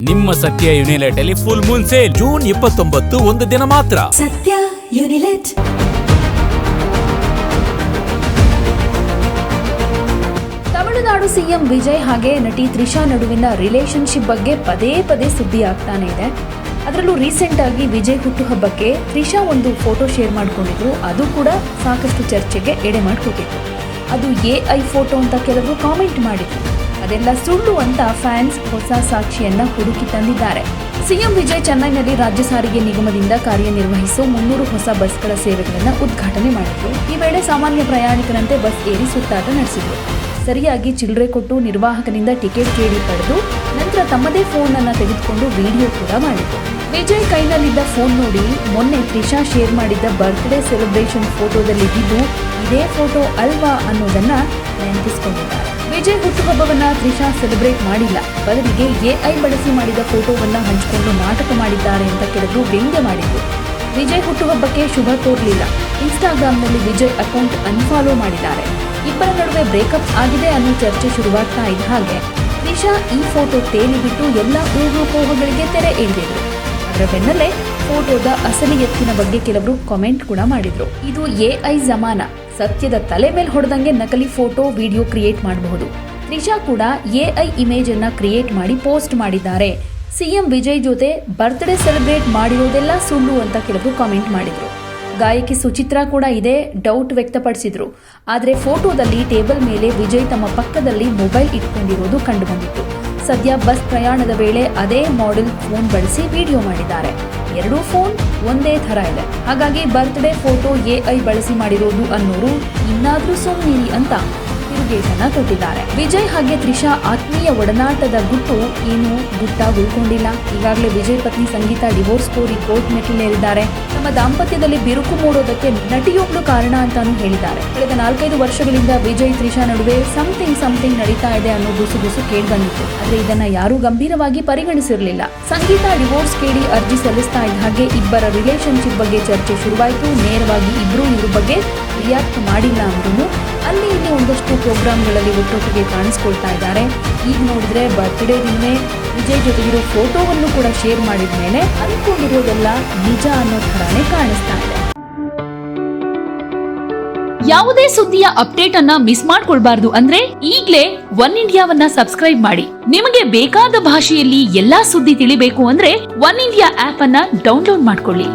ನಿಮ್ಮ ಸತ್ಯ ಯುನಿಲೆಟ್ ಅಲ್ಲಿ ಫುಲ್ ಮೂನ್ ಸೇಲ್ ಜೂನ್ 29 ಒಂದು ದಿನ ಮಾತ್ರ. ಸತ್ಯ ಯುನಿಲೆಟ್. ತಮಿಳುನಾಡು ಸಿಎಂ ವಿಜಯ್ ಹಾಗೆ ನಟಿ ತ್ರಿಷಾ ನಡುವಿನ ರಿಲೇಶನ್ಶಿಪ್ ಬಗ್ಗೆ ಪದೇ ಪದೇ ಸುದ್ದಿ ಆಗ್ತಾನೆ ಇದೆ. ಅದರಲ್ಲೂ ರೀಸೆಂಟ್ ಆಗಿ ವಿಜಯ್ ಹುಟ್ಟುಹಬ್ಬಕ್ಕೆ ತ್ರಿಷಾ ಒಂದು ಫೋಟೋ ಶೇರ್ ಮಾಡ್ಕೊಂಡಿದ್ರು. ಅದು ಕೂಡ ಸಾಕಷ್ಟು ಚರ್ಚೆಗೆ ಎಡೆ ಮಾಡಿಕೊಟ್ಟಿತ್ತು. ಅದು AI ಫೋಟೋ ಅಂತ ಕೆಲವರು ಕಾಮೆಂಟ್ ಮಾಡಿದ್ರು. ಅದೆಲ್ಲ ಸುಳ್ಳು ಅಂತ ಫ್ಯಾನ್ಸ್ ಹೊಸ ಸಾಕ್ಷಿಯನ್ನ ಹುಡುಕಿ ತಂದಿದ್ದಾರೆ. ಸಿಎಂ ವಿಜಯ್ ಚೆನ್ನೈನಲ್ಲಿ ರಾಜ್ಯ ಸಾರಿಗೆ ನಿಗಮದಿಂದ ಕಾರ್ಯನಿರ್ವಹಿಸೋ 300 ಹೊಸ ಬಸ್ಗಳ ಸೇವೆಗಳನ್ನು ಉದ್ಘಾಟನೆ ಮಾಡಿದ್ರು. ಈ ವೇಳೆ ಸಾಮಾನ್ಯ ಪ್ರಯಾಣಿಕರಂತೆ ಬಸ್ ಏರಿ ಸುತ್ತಾಟ ನಡೆಸಿದ್ರು. ಸರಿಯಾಗಿ ಚಿಲ್ಲರೆ ಕೊಟ್ಟು ನಿರ್ವಾಹಕನಿಂದ ಟಿಕೆಟ್ ಕೇಳಿ ಪಡೆದು ನಂತರ ತಮ್ಮದೇ ಫೋನ್ ಅನ್ನ ತೆಗೆದುಕೊಂಡು ವಿಡಿಯೋ ಕೂಡ ಮಾಡಿದ್ರು. ವಿಜಯ್ ಕೈನಲ್ಲಿದ್ದ ಫೋನ್ ನೋಡಿ ಮೊನ್ನೆ ತ್ರಿಷಾ ಶೇರ್ ಮಾಡಿದ್ದ ಬರ್ತ್ಡೇ ಸೆಲೆಬ್ರೇಷನ್ ಫೋಟೋದಲ್ಲಿದ್ದು ಇದೇ ಫೋಟೋ ಅಲ್ವಾ ಅನ್ನೋದನ್ನ ನೆನಪಿಸಿಕೊಂಡಿದ್ದಾರೆ. ವಿಜಯ್ ಹುಟ್ಟುಹಬ್ಬವನ್ನ ತ್ರಿಷಾ ಸೆಲೆಬ್ರೇಟ್ ಮಾಡಿಲ್ಲ, ಬದಲಿಗೆ AI ಬಳಸಿ ಮಾಡಿದ ಫೋಟೋವನ್ನ ಹಂಚಿಕೊಂಡು ನಾಟಕ ಮಾಡಿದ್ದಾರೆ ಅಂತ ಕೆಲವರು ವ್ಯಂಗ್ಯ ಮಾಡಿದ್ರು. ವಿಜಯ್ ಹುಟ್ಟುಹಬ್ಬಕ್ಕೆ ಶುಭ ಕೋರಲಿಲ್ಲ. ಇನ್ಸ್ಟಾಗ್ರಾಂನಲ್ಲಿ ವಿಜಯ್ ಅಕೌಂಟ್ ಅನ್ಫಾಲೋ ಮಾಡಿದ್ದಾರೆ. ಇಬ್ಬರ ನಡುವೆ ಬ್ರೇಕಪ್ ಆಗಿದೆ ಅನ್ನೋ ಚರ್ಚೆ ಶುರುವಾಗ್ತಾ ಇದ್ದ ಹಾಗೆ ತ್ರಿಷಾ ಈ ಫೋಟೋ ತೇಲಿ ಬಿಟ್ಟು ಎಲ್ಲ ಊಹಾಪೋಹಗಳಿಗೆ ತೆರೆ ಎಳೆದಿದ್ರು. ಅದರ ಬೆನ್ನಲ್ಲೇ ಫೋಟೋದ ಅಸಲಿ ಎತ್ತಿನ ಬಗ್ಗೆ ಕೆಲವರು ಕಾಮೆಂಟ್ ಕೂಡ ಮಾಡಿದ್ರು. ಇದು AI ಜಮಾನ, ಸತ್ಯದ ತಲೆ ಮೇಲೆ ಹೊಡೆದಂಗೆ ನಕಲಿ ಫೋಟೋ ವಿಡಿಯೋ ಕ್ರಿಯೇಟ್ ಮಾಡಬಹುದು. ತ್ರಿಷಾ ಕೂಡ AI ಇಮೇಜ್ ಅನ್ನ ಕ್ರಿಯೇಟ್ ಮಾಡಿ ಪೋಸ್ಟ್ ಮಾಡಿದ್ದಾರೆ. ಸಿಎಂ ವಿಜಯ್ ಜೊತೆ ಬರ್ತ್ಡೇ ಸೆಲೆಬ್ರೇಟ್ ಮಾಡಿರೋದೆಲ್ಲ ಸುಳ್ಳು ಅಂತ ಕೆಲವರು ಕಾಮೆಂಟ್ ಮಾಡಿದ್ರು. ಗಾಯಕಿ ಸುಚಿತ್ರಾ ಕೂಡ ಇದೇ ಡೌಟ್ ವ್ಯಕ್ತಪಡಿಸಿದ್ರು. ಆದರೆ ಫೋಟೋದಲ್ಲಿ ಟೇಬಲ್ ಮೇಲೆ ವಿಜಯ್ ತಮ್ಮ ಪಕ್ಕದಲ್ಲಿ ಮೊಬೈಲ್ ಇಟ್ಕೊಂಡಿರೋದು ಕಂಡುಬಂದಿತ್ತು. ಸದ್ಯ ಬಸ್ ಪ್ರಯಾಣದ ವೇಳೆ ಅದೇ ಮಾಡೆಲ್ ಫೋನ್ ಬಳಸಿ ವಿಡಿಯೋ ಮಾಡಿದ್ದಾರೆ. ಎರಡೂ ಫೋನ್ ಒಂದೇ ಥರ ಇದೆ. ಹಾಗಾಗಿ ಬರ್ತ್ಡೇ ಫೋಟೋ AI ಬಳಸಿ ಮಾಡಿರೋದು ಅನ್ನೋರು ಇನ್ನಾದ್ರೂ ಸುಮ್ಮನಿರಿ ಅಂತ ತಿರುಗೇಟನ್ನ ಕೊಟ್ಟಿದ್ದಾರೆ. ವಿಜಯ್ ಹಾಗೆ ತ್ರಿಷಾ ಆತ್ಮೀಯ ಒಡನಾಟದ ಗುಟ್ಟು ಏನು ಗುಟ್ಟಾಗಿ ಉಳ್ಕೊಂಡಿಲ್ಲ. ಈಗಾಗಲೇ ವಿಜಯ್ ಪತ್ನಿ ಸಂಗೀತಾ ಡಿವೋರ್ಸ್ ಕೋರಿ ಕೋರ್ಟ್ ಮೆಟ್ಟಿಲೇರಿದ್ದಾರೆ. ತಮ್ಮ ದಾಂಪತ್ಯದಲ್ಲಿ ಬಿರುಕು ಮೂಡೋದಕ್ಕೆ ನಟಿಯೊಬ್ಳು ಕಾರಣ ಅಂತಾನೂ ಹೇಳಿದ್ದಾರೆ. ಕಳೆದ 4-5 ವರ್ಷಗಳಿಂದ ವಿಜಯ್ ತ್ರಿಷಾ ನಡುವೆ ಸಮಥಿಂಗ್ ನಡೀತಾ ಇದೆ ಅನ್ನೋ ಗುಸುಗುಸು ಕೇಳಿಬಂದಿತ್ತು. ಆದ್ರೆ ಇದನ್ನ ಯಾರೂ ಗಂಭೀರವಾಗಿ ಪರಿಗಣಿಸಿರಲಿಲ್ಲ. ಸಂಗೀತಾ ಡಿವೋರ್ಸ್ ಕೇಳಿ ಅರ್ಜಿ ಸಲ್ಲಿಸ್ತಾ ಇದ್ದ ಹಾಗೆ ಇಬ್ಬರ ರಿಲೇಶನ್ಶಿಪ್ ಬಗ್ಗೆ ಚರ್ಚೆ ಶುರುವಾಯಿತು. ನೇರವಾಗಿ ಇದ್ರ ಬಗ್ಗೆ ರಿಯಾಕ್ಟ್ ಮಾಡಿಲ್ಲ ಅಂದ್ರೂ ಅಲ್ಲಿ ಇಲ್ಲಿ ಒಂದಷ್ಟು ಪ್ರೋಗ್ರಾಮ್ಗಳಲ್ಲಿ ಒಟ್ಟೊಟ್ಟಿಗೆ ಕಾಣಿಸ್ಕೊಳ್ತಾ ಇದ್ದಾರೆ. ಈಗ ನೋಡಿದ್ರೆ ಬರ್ತ್ಡೇ ದಿನವೇ ವಿಜಯ್ ಜೊತೆಗಿರೋ ಫೋಟೋವನ್ನು ಕೂಡ ಶೇರ್ ಮಾಡಿದ ಮೇಲೆ ಅನ್ಕೊಂಡಿರೋದೆಲ್ಲ ನಿಜ ಅನ್ನೋ ಥರಾನೇ ಕಾಣಿಸ್ತಾ ಇದೆ. ಯಾವುದೇ ಸುದ್ದಿಯ ಅಪ್ಡೇಟ್ ಅನ್ನ ಮಿಸ್ ಮಾಡ್ಕೊಳ್ಬಾರ್ದು ಅಂದ್ರೆ ಈಗ್ಲೇ ಒನ್ ಇಂಡಿಯಾವನ್ನ ಸಬ್ಸ್ಕ್ರೈಬ್ ಮಾಡಿ. ನಿಮಗೆ ಬೇಕಾದ ಭಾಷೆಯಲ್ಲಿ ಎಲ್ಲಾ ಸುದ್ದಿ ತಿಳಿಬೇಕು ಅಂದ್ರೆ ಒನ್ ಇಂಡಿಯಾ ಆಪ್ ಅನ್ನ ಡೌನ್ಲೋಡ್ ಮಾಡ್ಕೊಳ್ಳಿ.